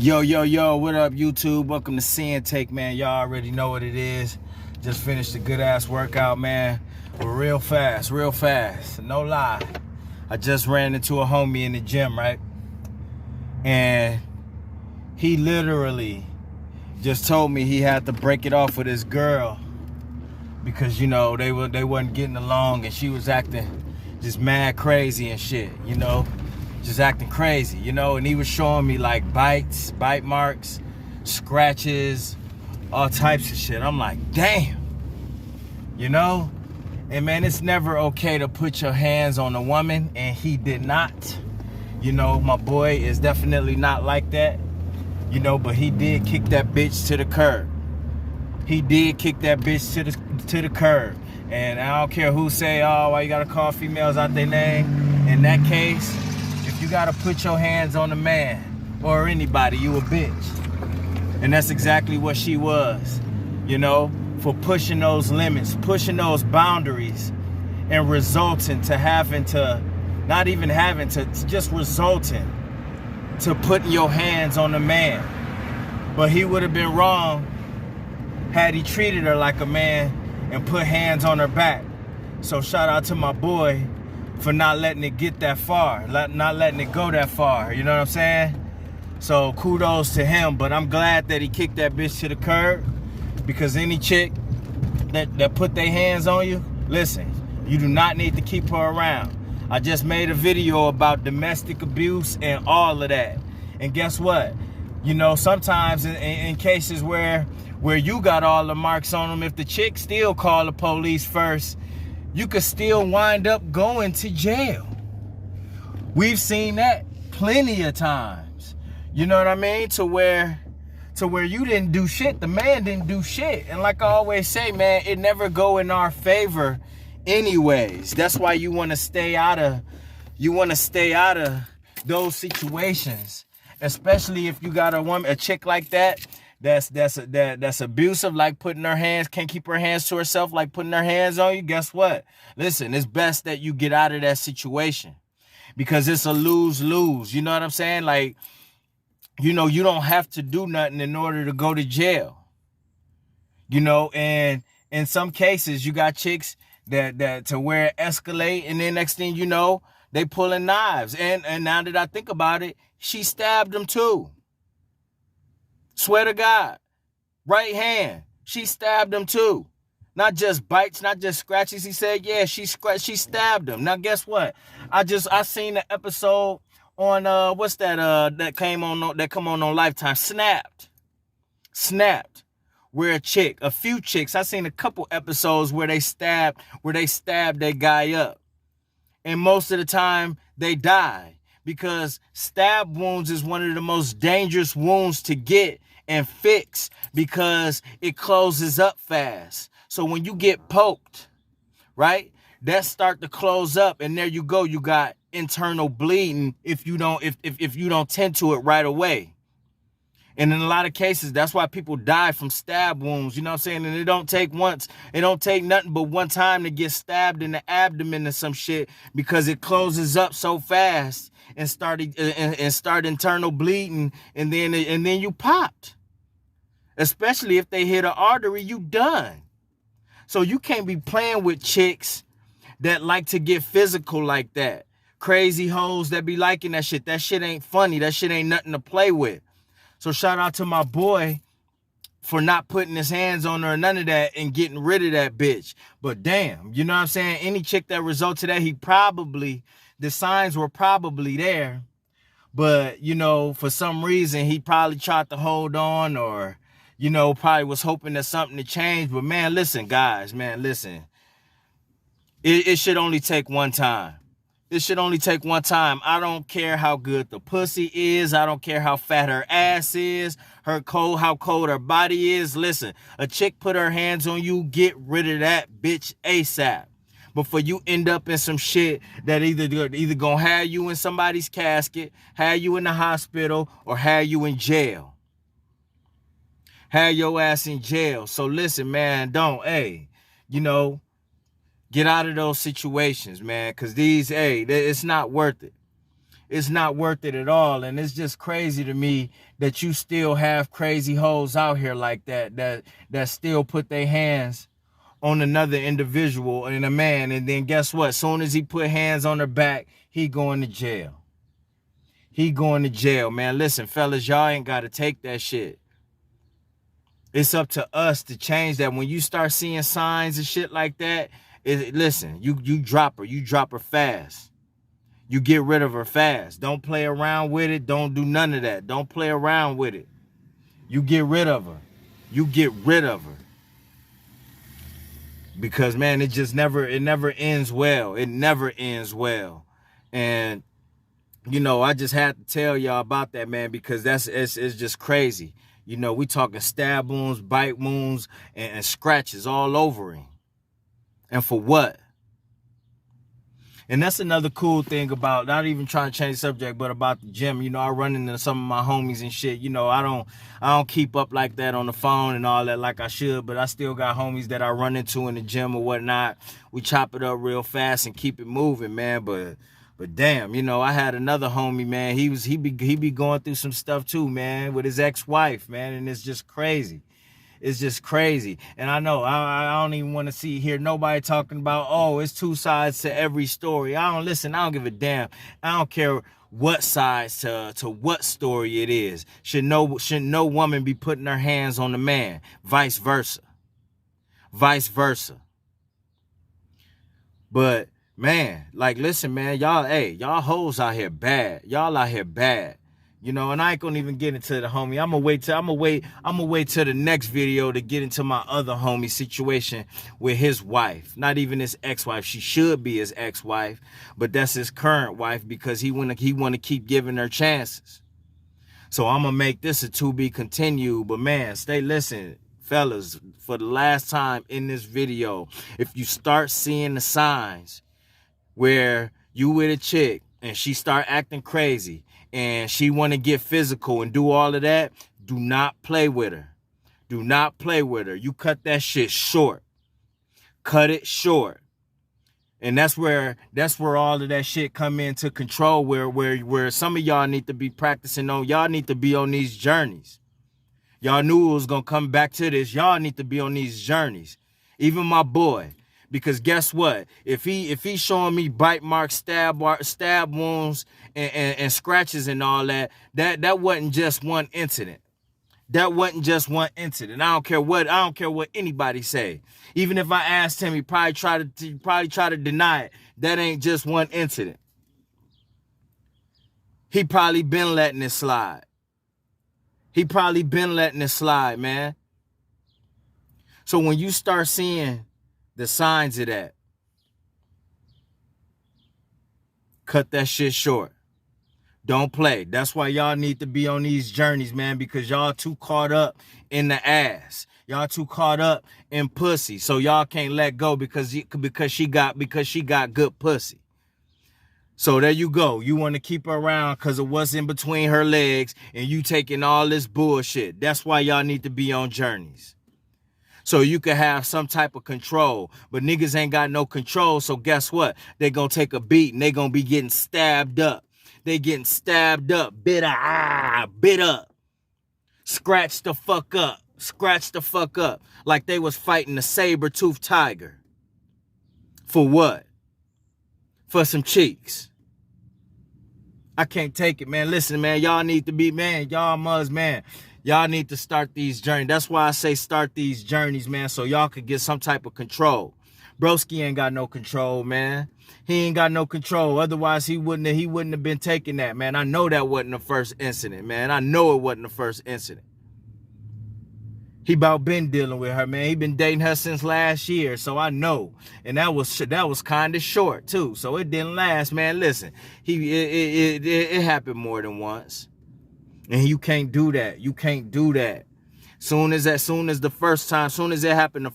Yo, what up, YouTube? Welcome to Sinn-Take, man. Y'all already know what it is. Just finished a good-ass workout, man. Real fast. No lie. I just ran into a homie in the gym, right? And he literally just told me he had to break it off with his girl because, you know, they wasn't getting along and she was acting just mad crazy and shit, you know? Just acting crazy, you know, and he was showing me like bite marks, scratches, all types of shit. I'm like, damn, you know? And man, it's never okay to put your hands on a woman, and he did not. You know, my boy is definitely not like that, you know, but he did kick that bitch to the curb. He did kick that bitch to the curb. And I don't care who say, oh, why you gotta call females out their name. In that case, if you gotta put your hands on a man or anybody, you a bitch. And that's exactly what she was, you know, for pushing those limits, pushing those boundaries, and resulting to having to, not even having to, just resulting to putting your hands on a man. But he would have been wrong had he treated her like a man and put hands on her back. So shout out to my boy for not letting it get that far, not letting it go that far, you know what I'm saying? So kudos to him, but I'm glad that he kicked that bitch to the curb, because any chick that put their hands on you, listen, you do not need to keep her around. I just made a video about domestic abuse and all of that. And guess what? You know, sometimes in cases where you got all the marks on them, if the chick still call the police first, you could still wind up going to jail. We've seen that plenty of times. You know what I mean? To where you didn't do shit, the man didn't do shit. And like I always say, man, it never go in our favor anyways. That's why you want to stay out of those situations, especially if you got a chick like that that's abusive, like putting her hands, can't keep her hands to herself, like putting her hands on you. Guess what? Listen, it's best that you get out of that situation, because it's a lose-lose. You know what I'm saying? Like, you know, you don't have to do nothing in order to go to jail. You know, and in some cases, you got chicks that to where it escalate, and then next thing you know, they pulling knives. And now that I think about it, she stabbed him too. Swear to God, right hand, she stabbed him too. Not just bites, not just scratches. He said, yeah, she stabbed him. Now guess what? I seen the episode on what's that that come on Lifetime, Snapped, where a few chicks, I seen a couple episodes where they stabbed that guy up, and most of the time they die, because stab wounds is one of the most dangerous wounds to get and fix, because it closes up fast. So when you get poked, right, that start to close up, and there you go, you got internal bleeding if you don't tend to it right away. And in a lot of cases, that's why people die from stab wounds, you know what I'm saying? And it don't take nothing but one time to get stabbed in the abdomen or some shit, because it closes up so fast and start internal bleeding, and then you popped. Especially if they hit an artery, you done. So you can't be playing with chicks that like to get physical like that. Crazy hoes that be liking that shit. That shit ain't funny. That shit ain't nothing to play with. So shout out to my boy for not putting his hands on her or none of that and getting rid of that bitch. But damn, you know what I'm saying? Any chick that resulted that, the signs were probably there. But, you know, for some reason, he probably tried to hold on, or, you know, probably was hoping that something to change. But man, listen, guys, man, listen. It should only take one time. It should only take one time. I don't care how good the pussy is. I don't care how fat her ass is, how cold her body is. Listen, a chick put her hands on you, get rid of that bitch ASAP. Before you end up in some shit that either gonna have you in somebody's casket, have you in the hospital, or have you in jail. Have your ass in jail. So listen, man, you know, get out of those situations, man, because it's not worth it. It's not worth it at all. And it's just crazy to me that you still have crazy hoes out here like that still put their hands on another individual and a man. And then guess what? Soon as he put hands on her back, he going to jail. He going to jail, man. Listen, fellas, y'all ain't got to take that shit. It's up to us to change that. When you start seeing signs and shit like that, listen, you drop her. You drop her fast. You get rid of her fast. Don't play around with it. Don't do none of that. Don't play around with it. You get rid of her. You get rid of her. Because, man, it never ends well. It never ends well. And, you know, I just had to tell y'all about that, man, because it's just crazy. You know, we talking stab wounds, bite wounds, and scratches all over him. And for what? And that's another cool thing about, not even trying to change the subject, but about the gym. You know, I run into some of my homies and shit. You know, I don't keep up like that on the phone and all that like I should, but I still got homies that I run into in the gym or whatnot. We chop it up real fast and keep it moving, man. But damn, you know, I had another homie, man. He be going through some stuff too, man, with his ex-wife, man, and it's just crazy. It's just crazy. And I know I don't even want to hear nobody talking about, oh, it's two sides to every story. I don't give a damn. I don't care what sides to what story it is. Should no woman be putting her hands on the man? Vice versa. Vice versa. But man, like, listen, man, y'all hoes out here bad. Y'all out here bad. You know, and I ain't gonna even get into the homie. I'm gonna wait till the next video to get into my other homie situation with his wife. Not even his ex-wife. She should be his ex-wife, but that's his current wife because he wanna keep giving her chances. So I'm gonna make this a to be continued. But man, listen, fellas, for the last time in this video, if you start seeing the signs where you with a chick and she start acting crazy and she want to get physical and do all of that, do not play with her. Do not play with her. You cut that shit short. Cut it short. And that's where all of that shit come into control, where some of y'all need to be practicing on. Y'all need to be on these journeys. Y'all knew it was going to come back to this. Y'all need to be on these journeys. Even my boy. Because guess what? If he showing me bite marks, stab wounds, and scratches and all that, that wasn't just one incident. That wasn't just one incident. I don't care what anybody say. Even if I asked him, he probably try to deny it. That ain't just one incident. He probably been letting it slide. He probably been letting it slide, man. So when you start seeing the signs of that, cut that shit short. Don't play. That's why y'all need to be on these journeys, man, because y'all too caught up in the ass. Y'all too caught up in pussy. So y'all can't let go because she got good pussy. So there you go. You want to keep her around because of what's in between her legs and you taking all this bullshit. That's why y'all need to be on journeys. So you can have some type of control. But niggas ain't got no control, so guess what? They gonna take a beat and they gonna be getting stabbed up. They getting stabbed up, bit up. Scratch the fuck up. Scratch the fuck up. Like they was fighting a saber-toothed tiger. For what? For some cheeks. I can't take it, man. Listen, man, y'all need to be, man, y'all must, man. Y'all need to start these journeys. That's why I say start these journeys, man, so y'all could get some type of control. Broski ain't got no control, man. He ain't got no control. Otherwise, he wouldn't have been taking that, man. I know that wasn't the first incident, man. I know it wasn't the first incident. He about been dealing with her, man. He been dating her since last year, so I know. And that was kind of short too, so it didn't last, man. Listen, it happened more than once, and you can't do that. You can't do that. Soon as it happened the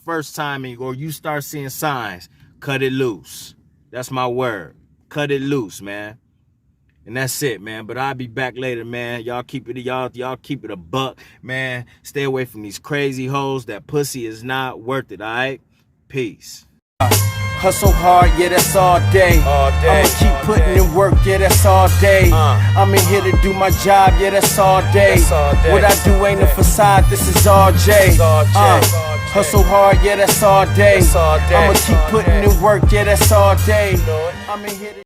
first time, or you start seeing signs, cut it loose. That's my word. Cut it loose, man. And that's it, man. But I'll be back later, man. Y'all keep it a buck, man. Stay away from these crazy hoes. That pussy is not worth it, all right? Peace. Hustle hard, yeah, that's all day. I'ma keep putting in work, yeah, that's all day. I'm in here to do my job, yeah, that's all day. What I do ain't a facade, this is all J. Hustle hard, yeah, that's all day. I'ma keep putting in work, yeah, that's all day. I'm in here to